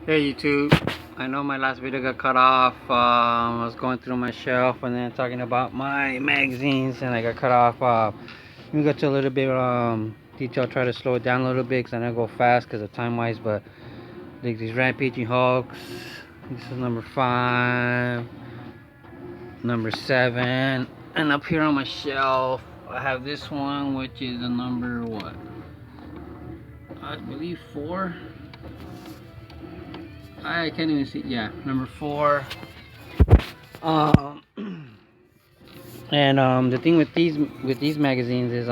Hey YouTube, I know my last video got cut off. I was going through my shelf and then talking about my magazines, and I got cut off. Let me go to a little bit detail, try to slow it down a little bit because I know I go fast because of time wise. But like these Rampaging Hulks, this is number 5, number 7, and up here on my shelf I have this one, which is a number what? I believe 4. I can't even see. Yeah, number 4. Um, and the thing with these magazines is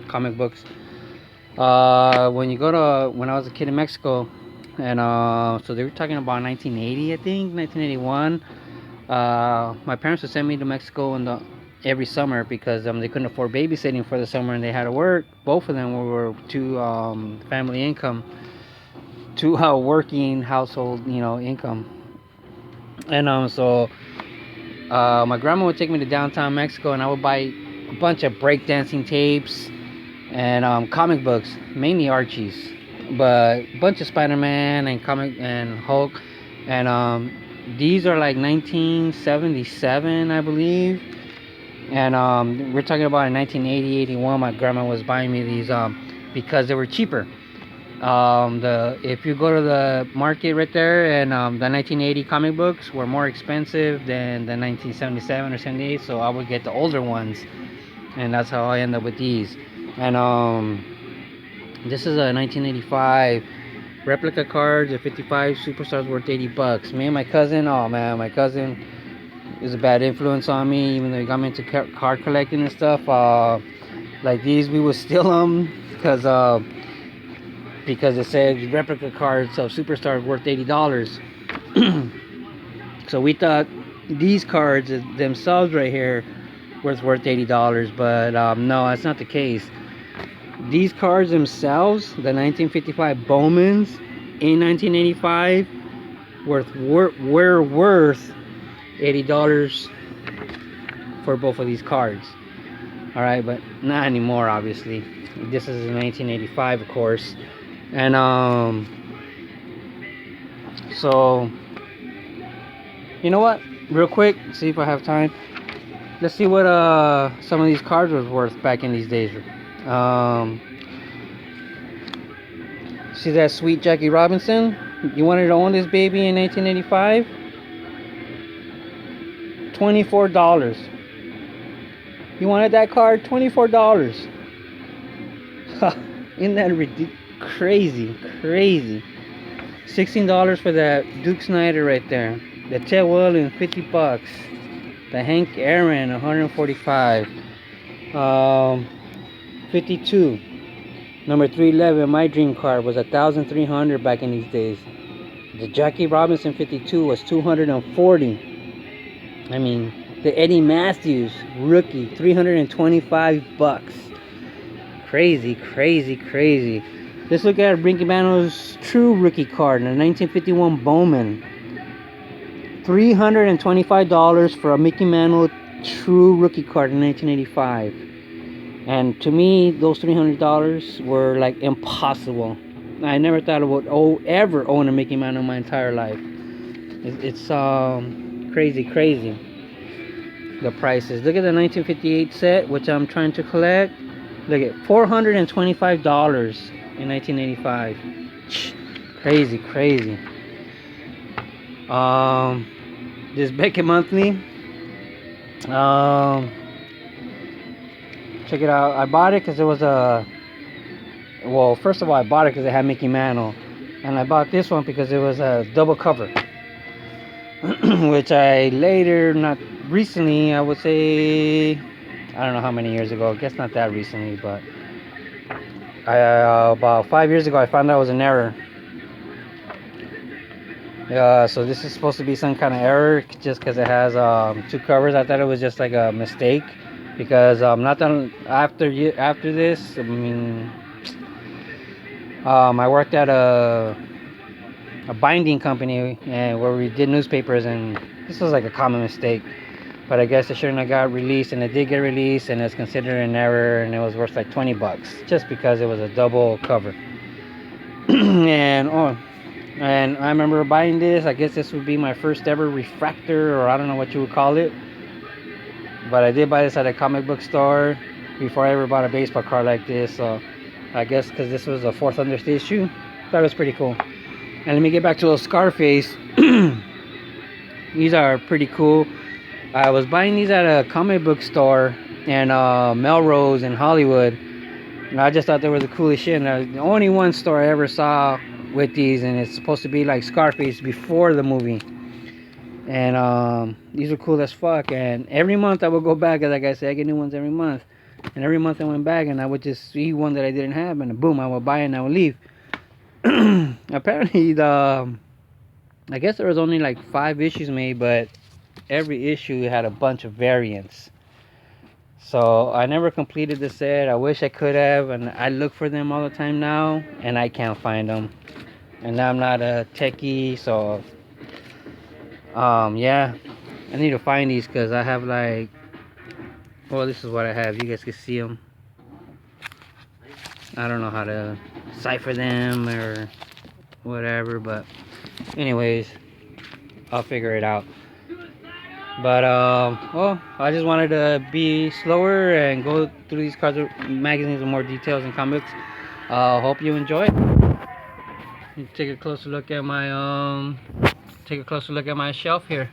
comic books. When I was a kid in Mexico, and so they were talking about 1980, I think 1981. My parents would send me to Mexico every summer because they couldn't afford babysitting for the summer and they had to work. Both of them were two family income, two working household, income. And my grandma would take me to downtown Mexico, and I would buy a bunch of breakdancing tapes and comic books, mainly Archie's, but a bunch of Spider-Man and Hulk. And these are like 1977, I believe. And we're talking about in 1980, 81. My grandma was buying me these because they were cheaper. If you go to the market right there, and the 1980 comic books were more expensive than the 1977 or 78, so I would get the older ones, and that's how I end up with these. And this is a 1985 replica cards of 55 superstars worth $80. Me and my cousin, oh man, my cousin is a bad influence on me, even though he got me into card collecting and stuff. Like these, we would steal them because it said replica cards of superstars worth $80. So we thought these cards themselves right here was worth $80, but no, that's not the case. These cards themselves, the 1955 Bowmans in 1985, were worth $80 for both of these cards. All right, but not anymore, obviously. This is in 1985, of course. And so you know what, real quick, see if I have time, let's see what some of these cards was worth back in these days. See that sweet Jackie Robinson? You wanted to own this baby in 1985? $24. You wanted that card? $24. Isn't that ridiculous? Crazy. $16 for that Duke Snyder right there. The Ted Williams, $50. The Hank Aaron, $145. 52. Number 311, my dream card, was $1,300 back in these days. The Jackie Robinson 52 was $240. I mean, the Eddie Matthews rookie, $325. Crazy. Let's look at Ricky Mano's true rookie card, the 1951 Bowman. $325 for a Mickey Mantle true rookie card in 1985. And to me, those $300 were like impossible. I never thought I would ever own a Mickey Mantle in my entire life. It's crazy. The prices. Look at the 1958 set, which I'm trying to collect. Look at $425 in 1985. Crazy. This Beckett Monthly. Check it out. I bought it because it was first of all, I bought it because it had Mickey Mantle, and I bought this one because it was a double cover, which I later, not recently, I would say, I don't know how many years ago. I guess not that recently, but about 5 years ago, I found out it was an error. So this is supposed to be some kind of error just because it has 2 covers. I thought it was just like a mistake because not that after this, I mean, I worked at a binding company where we did newspapers, and this was like a common mistake. But I guess it shouldn't have got released, and it did get released, and it's considered an error, and it was worth like $20 just because it was a double cover. And And I remember buying this. I guess this would be my first ever refractor, or I don't know what you would call it. But I did buy this at a comic book store before I ever bought a baseball card like this. So I guess because this was a fourth understate issue, thought it was pretty cool. And let me get back to those Scarface. These are pretty cool. I was buying these at a comic book store in Melrose in Hollywood. And I just thought they were the coolest shit. And the only one store I ever saw with these, and it's supposed to be like Scarface before the movie. And these are cool as fuck. And every month I would go back, like I said, I get new ones every month. And every month I went back and I would just see one that I didn't have, and boom, I would buy it and I would leave. Apparently, I guess there was only like 5 issues made, but every issue had a bunch of variants. So I never completed the set. I wish I could have, and I look for them all the time now, and I can't find them. And I'm not a techie, so yeah, I need to find these because I have like, well, this is what I have. You guys can see them. I don't know how to cipher them or whatever, but anyways, I'll figure it out. But well, I just wanted to be slower and go through these cards, magazines, with more details and comics. Hope you enjoy. Take a closer look at my take a closer look at my shelf here.